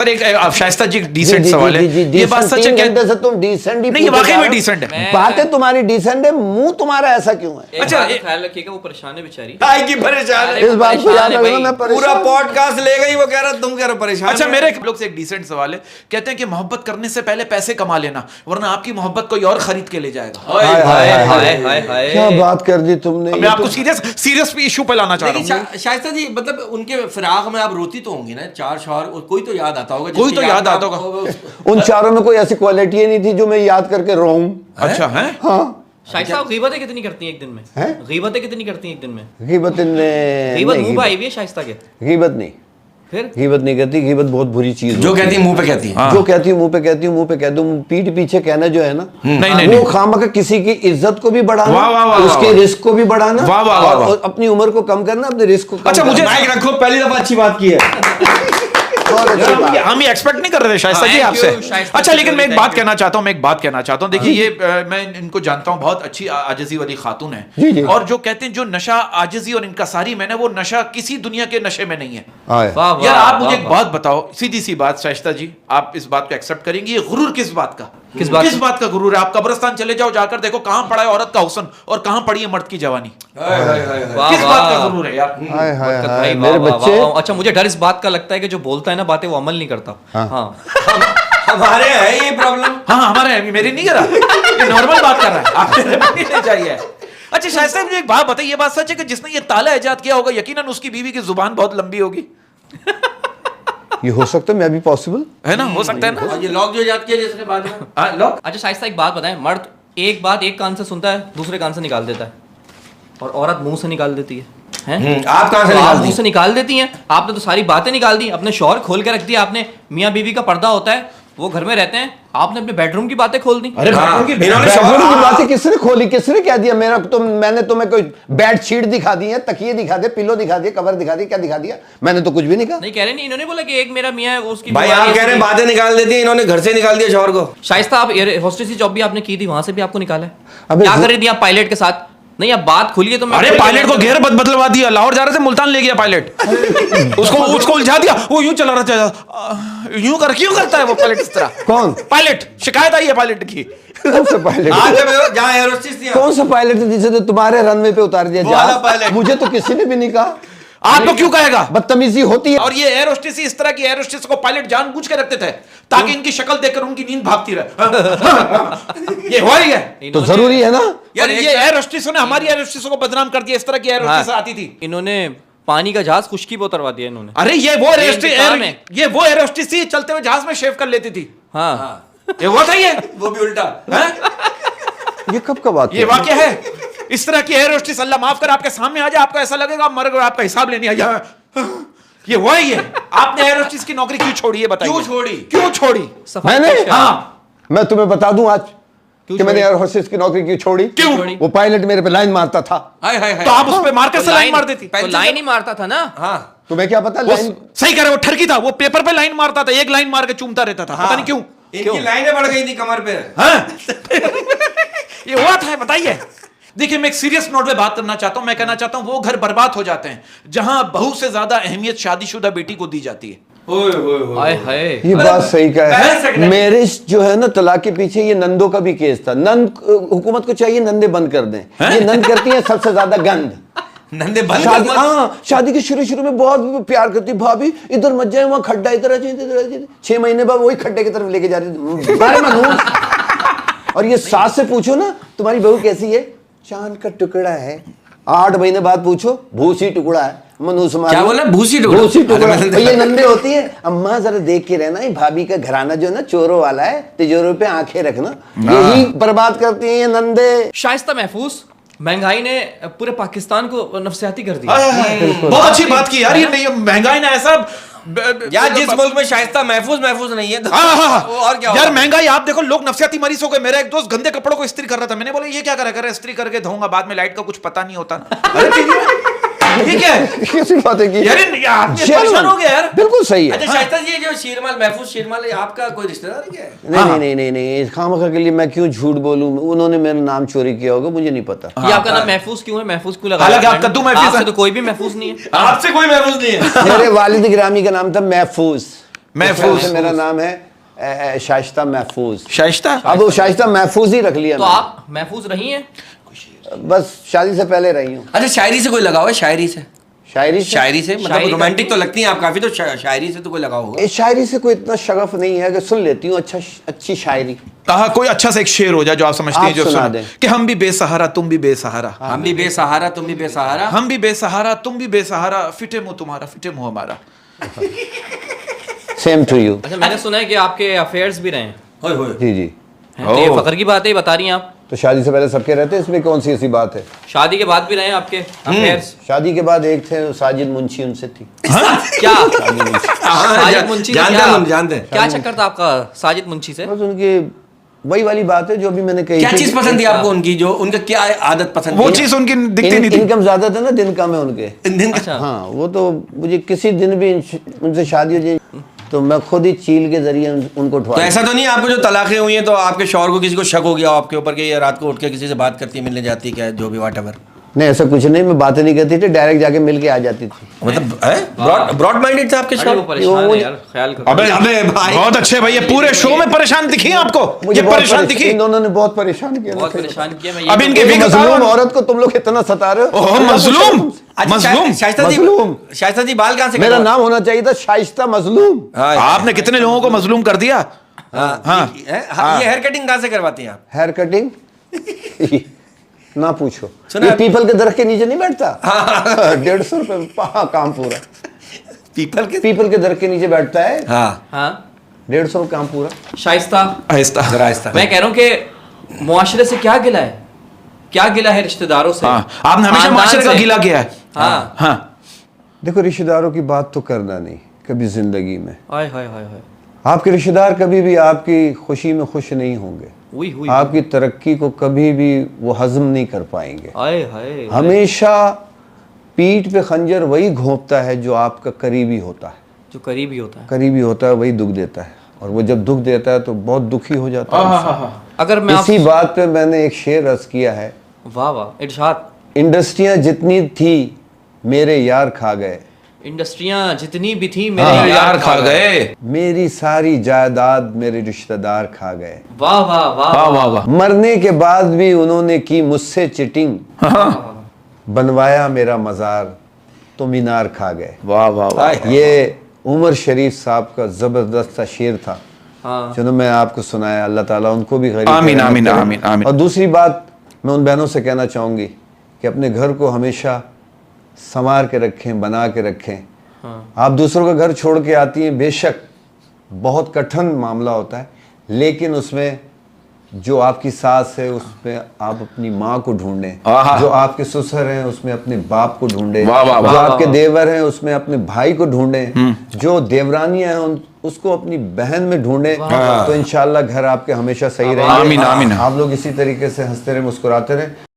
पर एक शाइस्ता जी डिसेंट सवाल है, ये बात सच है घंटे से तुम डिसेंट ही नहीं, ये वाकई में डिसेंट है। बातें तुम्हारी डिसेंट है, मुंह तुम्हारा ऐसा क्यों है? अच्छा ख्याल रखिएगा, वो परेशान है बेचारी। आएगी परेशान है, इस बात को याद रखना, मैं पूरा पॉडकास्ट ले गई, वो कह रहा तुम कह रहे हो परेशान। अच्छा मेरे लोग से एक डिसेंट सवाल है, कहते हैं कि मोहब्बत करने से पहले पैसे कमा लेना, वरना आपकी मोहब्बत कोई और खरीद के ले जाएगा। हाय हाय हाय हाय हाय, क्या बात कर दी तुमने। मैं आपको सीरियस इशू पे लाना चाह रहा हूँ। शाइस्ता जी मतलब उनके फिराक में आप रोती तो होंगी ना, चार शौहर, कोई तो याद आता होगा, कोई तो याद आता होगा। उन चारों में कोई ऐसी क्वालिटी नहीं थी जो मैं याद करके रोऊं। अच्छा है, हाँ। शाइस्ता आप गीबतें कितनी करती हैं एक दिन में? हैं? गीबतें कितनी करती हैं एक दिन में? गीबत गीबत मुंह पे आई हुई है शाइस्ता के। गीबत नहीं, फिर गीबत नहीं करती। गीबत बहुत बुरी चीज जो कहती है मुंह पे कहती है, जो कहती हूँ मुंह पे कहती हूँ, मुंह पे कह दूं। पीठ पीछे कहना जो है ना, नहीं, वो खामखा किसी की इज्जत को भी बढ़ाना, वाह, वाह, वाह, उसके वाह। रिस्क को भी बढ़ाना, वाह, वाह, वाह, वाह। और अपनी उम्र को कम करना, अपने रिस्क को कम अच्छा, मुझे करना। माइक रखो, पहली दफा अच्छी बात की है। बहुत अच्छी बात। हम ये एक्सपेक्ट नहीं कर रहे थे शाइस्ता जी Thank आपसे। you, शाइस्ता अच्छा जी, लेकिन मैं एक thank बात you. कहना चाहता हूँ, देखिए ये मैं इनको जानता हूँ, बहुत अच्छी आजिज़ी वाली खातून जी, है, जी। और जो कहते हैं जो नशा आजिज़ी और इनकसारी में ना, वो नशा किसी दुनिया के नशे में नहीं है। आए। वाह वाह, यार आप वाह, मुझे एक वाह। बात बताओ, सीधी सी बात शाइस्ता जी, आप इस बात को एक्सेप्ट करेंगी, ये गुरूर किस बात का, किस बात का गुरूर है? आप कब्रिस्तान चले जाओ, जाकर देखो कहाँ पड़ा है औरत का हुस्न और कहाँ पड़ी है मर्द की जवानी। वाह, किस बात का वाह। गुरूर है यार? हाय हाय बरकत हाय, भाई, मेरे वाह, वाह, बच्चे। वाह, वाह। अच्छा मुझे डर इस बात का लगता है कि जो बोलता है ना बातें, वो अमल नहीं करता। हाँ हमारे है ये प्रॉब्लम। हाँ हमारे, मेरी नहीं करा, ये नॉर्मल बात कर रहा है, आप नहीं चाहिए। अच्छा शाइस्ता मुझे एक बात बताइए, ये बात सच है कि जिसने ये ताला इजाद किया होगा, यकीनन उसकी बीवी की जुबान बहुत लंबी होगी? ये हो सकता है, मैं भी पॉसिबल है ना, हो सकता है ना। और ये लॉक जो याद किया जिसके बाद में लॉक। अच्छा शाइस्ता एक बात बताएं, मर्द एक बात एक कान से सुनता है, दूसरे कान से निकाल देता है, और औरत मुंह से निकाल देती है। आप कहाँ से तो आप निकाल मुंह दी? से निकाल देती हैं। आपने तो सारी बातें निकाल दी, अपने शौहर खोल के रख दिया आपने। मियाँ बीवी का पर्दा होता है, वो घर में रहते हैं, आपने अपने बेडरूम की बातें खोल दी। अरे हाँ, इन्होंने बेडरूम की बातें किसने खोली, किसने क्या दिया? मेरा तो मैंने तुम्हें कोई बेड शीट दिखा दी है, तकिए दिखा दे, पिलो दिखा दिए, कवर दिखा दी, क्या दिखा दिया? मैंने तो कुछ भी नहीं कहा। नहीं कह रहे, नहीं इन्होंने बोला कि एक मेरा मियाँ है, वो उसकी भाई बीमारी आप है, कह रहे हैं उसकी- बातें निकाल देती है, इन्होंने घर से निकाल दिया शौहर को। शाइस्ता आप एयर होस्टेस की जॉब भी आपने की थी, वहां से भी आपको निकाला है। अबे क्या वो- कर रही थी आप पायलट के साथ? नहीं अब बात खुली है तो मैं अरे पायलट को घेर बदलवा दिया, लाहौर जा रहे थे, मुल्तान ले गया पायलट। उसको उलझा दिया, वो यूं चला रहा था, क्यों करता है वो पायलट इस तरह? कौन पायलट, शिकायत आई है पायलट की। कौन सा पायलट? आज जब जहाँ एयर होस्टेस थी, कौन सा पायलट जिसे तो तुम्हारे रनवे पे उतार दिया वो वाला जहाज? पायलट। मुझे तो किसी ने भी नहीं कहा। आपको क्यों कहेगा? बदतमीजी होती है। और ये एयर होस्टेस इस तरह की एयर होस्टेस को पायलट जानबूझ के रखते थे ताकि इनकी शक्ल देखकर उनकी नींद भागती रहे। ये हुआ ही है। तो जरूरी है ना। यार ये एयर होस्टेसों ने हमारी एयर होस्टेसों को बदनाम कर दिया, इस तरह की एयर हाँ। होस्टेस आती थी। इन्होंने पानी का जहाज खुशकी पे उतरवा दिया इन्होंने। अरे ये वो ये इनके काम है। एयर होस्टेस थी, चलते हुए जहाज में शेव कर लेती थी। हाँ ये हुआ था ये वो भी उल्टा। हैं? ये कब का बात ये वाक्य है। इस तरह की एयर होस्टेस अल्लाह माफ कर आपके सामने आ जाए, आपको ऐसा लगेगा आप मर गए, आपका हिसाब लेने आ जाए। ये हुआ ही है। आपने एयर होस्टेस की नौकरी क्यों छोड़ी है बताइए? क्यों छोड़ी? सफाई मैंने? का हाँ मैं तुम्हें बता दूं आज क्यों कि मैंने छोड़ी? एयर होस्टेस की नौकरी क्यों छोड़ी। क्यों? छोड़ी? वो पायलट मेरे पे लाइन मारता था। तो आप उस पे मारकर से लाइन मार देती। तो लाइन ही मारता था ना। हाँ तुम्हें क्या पता वो लाइन? सही कह रहे, वो ठरकी था, वो पेपर पे लाइन मारता था, एक लाइन मार के चूमता रहता था, पता नहीं क्यों। इनकी लाइनें बढ़ गई थी कमर पे। हाँ? ये हुआ था, बताइए। देखिए मैं एक सीरियस नोट पे बात करना चाहता हूं, मैं कहना चाहता हूं वो घर बर्बाद हो जाते हैं जहां बहू से ज्यादा अहमियत शादीशुदा बेटी को दी जाती है। हाय हाय। ये बात सही कहा है। है। मैरिज जो है ना, तलाक के पीछे ये नंदों का भी केस था। नंद हुकूमत को चाहिए नंदे बंद कर दें। ये नंद करती है सबसे ज्यादा गंद। नंदे बंद शादी, कर- हाँ, शादी के शुरू में बहुत प्यार करती, भाभी इधर मत जाए, वहां खड्डा, इधर आ जाए, इधर आ जाए। 6 महीने बाद वही खड्डे की तरफ लेके जा रही बारे मनहूस। और ये सास से पूछो ना तुम्हारी बहू कैसी है, चांद का टुकड़ा है। 8 महीने बाद पूछो, भूसी टुकड़ा है। मनहूस मार क्या बोला? भूसी टुकड़ा? भूसी टुकड़ा। अरे और ये नंदे होती है। अम्मा जरा देख के रहना, ये भाभी का घराना जो है ना चोरों वाला है, तिजोरों पे आंखें रखना। यही बर्बाद करती हैं ये नंदे। शाइस्ता महफूज, महंगाई ने पूरे पाकिस्तान को नफसियाती कर दिया। बहुत अच्छी बात की यार, ये नहीं महंगाई ने ऐसा यार जिस मुल्क में शाइस्ता महफूज नहीं है तो वो और क्या यार होगा? महंगाई, आप देखो लोग नफसियाती मरीज हो गए। मेरा एक दोस्त गंदे कपड़ों को इस्त्री कर रहा था, मैंने बोला ये क्या कर रहा है? इस्त्री करके धोऊंगा, बाद में लाइट का कुछ पता नहीं होता। अरे ये क्या है? कैसी बातें की यार ये परेशान हो गया यार। बिल्कुल सही है। अच्छा शाइस्ता जी, जो शेरमाल महफूज शेरमाल है, आपका कोई रिश्तेदार है क्या? नहीं, खामखा के लिए मैं क्यों झूठ बोलूं? उन्होंने मेरा नाम चोरी किया होगा, मुझे नहीं पता। ये आपका नाम महफूज क्यों है? महफूज क्यों लगा? हालांकि आप कद्दू महफूज आपसे हैं। तो कोई भी महफूज नहीं है। आपसे कोई महफूज नहीं है। मेरे वालिद गिरामी का नाम था महफूज। महफूज। मेरा नाम है शाइस्ता महफूज। शाइस्ता। अब वो शाइस्ता महफूज ही रख लिया तो मैंने। आप महफूज रही हैं? बस शादी से पहले रही हूँ। अच्छा, शायरी से कोई लगाव है? शायरी से शायरी शायरी से मतलब शायरी रोमांटिक करती तो लगती हैं आप काफी, तो शायरी से तो कोई लगाव होगा? शायरी से कोई इतना शगफ नहीं है कि सुन लेती हूँ अच्छी शायरी। कहा कोई अच्छा सा एक शेर हो जाए जो आप समझते हैं, आप जो सुना सुना दें। कि हम भी बेसहारा तुम भी बेसहारा, हम भी बेसहारा तुम भी बेसहारा, हम भी बेसहारा तुम भी बेसहारा, फिटे मुंह तुम्हारा फिटे मुंह हमारा। Same to you. अच्छा, मैंने सुना है कि आपके अफेयर्स भी रहे हैं। होए होए। जी जी। हैं? तो ये ओह। फखर की बात है, ये बता रही हैं आप? तो शादी से पहले सबके रहते हैं, इसमें कौन सी ऐसी बात है? शादी के बाद भी रहे हैं आपके अफेयर्स? शादी के बाद एक थे साजिद मुंशी, उनसे थी। क्या साजिद मुंशी से जानते क्या- हैं हम, जानते हैं। क्या चक्कर था आपका साजिद मुंशी से? बस उनकी वही वाली बात है जो अभी मैंने कही क्या थी। चीज पसंद थी आपको उनकी, जो उनका क्या आदत पसंद वो थी? चीज उनकी दिखती नहीं थी। इनकम ज्यादा था ना, दिन कम है उनके। दिन अच्छा। हाँ, वो तो मुझे किसी दिन भी उनसे शादी हो जाए तो मैं खुद ही चील के जरिए उनको तो उठवा। ऐसा तो नहीं आपको जो तलाकें हुई हैं तो आपके शौहर को किसी को शक हो गया आपके ऊपर कि ये रात को उठ के किसी से बात करती है, मिलने जाती है, क्या जो भी व्हाटएवर? नहीं, ऐसा कुछ नहीं, मैं बातें नहीं करती थी, डायरेक्ट जाके मिल के आ जाती थी। मतलब ब्रॉड माइंडेड थे आपके अरे वो शौहर? परेशान है यार, ख्याल करो। अबे अबे भाई। बहुत अच्छे भाई, ये पूरे शो में परेशान दिखी आपको? ये बहुत परेशान दिखी? इन दोनों ने बहुत परेशान किया। बहुत परेशान किया मैं। अब ये इनके एक भी मजलूम औरत को तुम लोग इतना सता रहे हो। ओह, मजलूम अच्छा, मजलूम। शाइस्ता जी, मजलूम। शाइस्ता जी बाल कहाँ से मेरा कटवा- नाम होना चाहिए था शाइस्ता मजलूम। हाँ, आपने कितने लोगों को मजलूम कर दिया? हाँ, हाँ। ये हेयर कटिंग कहाँ से करवाती हैं आप? हेयर कटिंग ना पूछो, सुना- ये पीपल के दरख्त के नीचे नहीं बैठता। 150 रुपए काम पूरा। पीपल के पीपल के दरख्त के नीचे बैठता है, हाँ, हाँ 150 काम पूरा। शाइस्ता, आहिस्ता। जरा आहिस्ता। मैं कह रहा हूँ कि मुआशरे से क्या गिला है, क्या गिला है रिश्तेदारों से? हाँ, आपने हमेशा खानदान माशरे का से? गिला किया है। हाँ। हाँ। देखो, रिश्तेदारों की बात तो करना नहीं कभी जिंदगी में। हाय हाय हाय हाय। आपके रिश्तेदार कभी भी आपकी खुशी में खुश नहीं होंगे, हुई हुई। आपकी तरक्की को कभी भी वो हजम नहीं कर पाएंगे। हाय हाय। हमेशा पीठ पे खंजर वही घोंपता है जो आपका करीबी होता है। जो करीबी होता है। करीबी होता है वही दुख देता है, और वो जब दुख देता है तो बहुत दुखी हो जाता है इंसान। अगर मैं इसी बात पे मैंने एक शेर रस किया है। वाह वाह, इरशाद। इंडस्ट्रियां जितनी थी मेरे यार खा गए, इंडस्ट्रियां जितनी भी थी मेरे हाँ, यार खा गए। मेरी सारी जायदाद मेरे रिश्तेदार खा गए, वाह वाह वाह वाह वाह वाह। मरने के बाद भी उन्होंने की मुझसे चिटिंग, बनवाया मेरा मजार तो मीनार खा गए। वाह वाह वाह। ये उमर शरीफ साहब का जबरदस्त सा शेर था। हाँ। चलो मैं आपको सुनाया, अल्लाह ताला उनको भी गरीब आमीन, रहमत आमीन, करे। आमीन, आमीन। और दूसरी बात मैं उन बहनों से कहना चाहूँगी कि अपने घर को हमेशा संवार के रखें, बना के रखें। आप दूसरों का घर छोड़ के आती हैं, बेशक बहुत कठिन मामला होता है, लेकिन उसमें जो आपकी सास है उसमें आप अपनी माँ को ढूंढें, आहा। जो आपके ससुर हैं उसमें अपने बाप को ढूंढें, वाह, वाह, जो वाह, आपके देवर हैं उसमें अपने भाई को ढूंढें, जो देवरानियां हैं उसको अपनी बहन में ढूंढें, तो इंशाल्लाह घर आपके हमेशा सही रहेंगे। आमीन, आमीन। आप लोग इसी तरीके से हंसते रहे, मुस्कुराते रहे।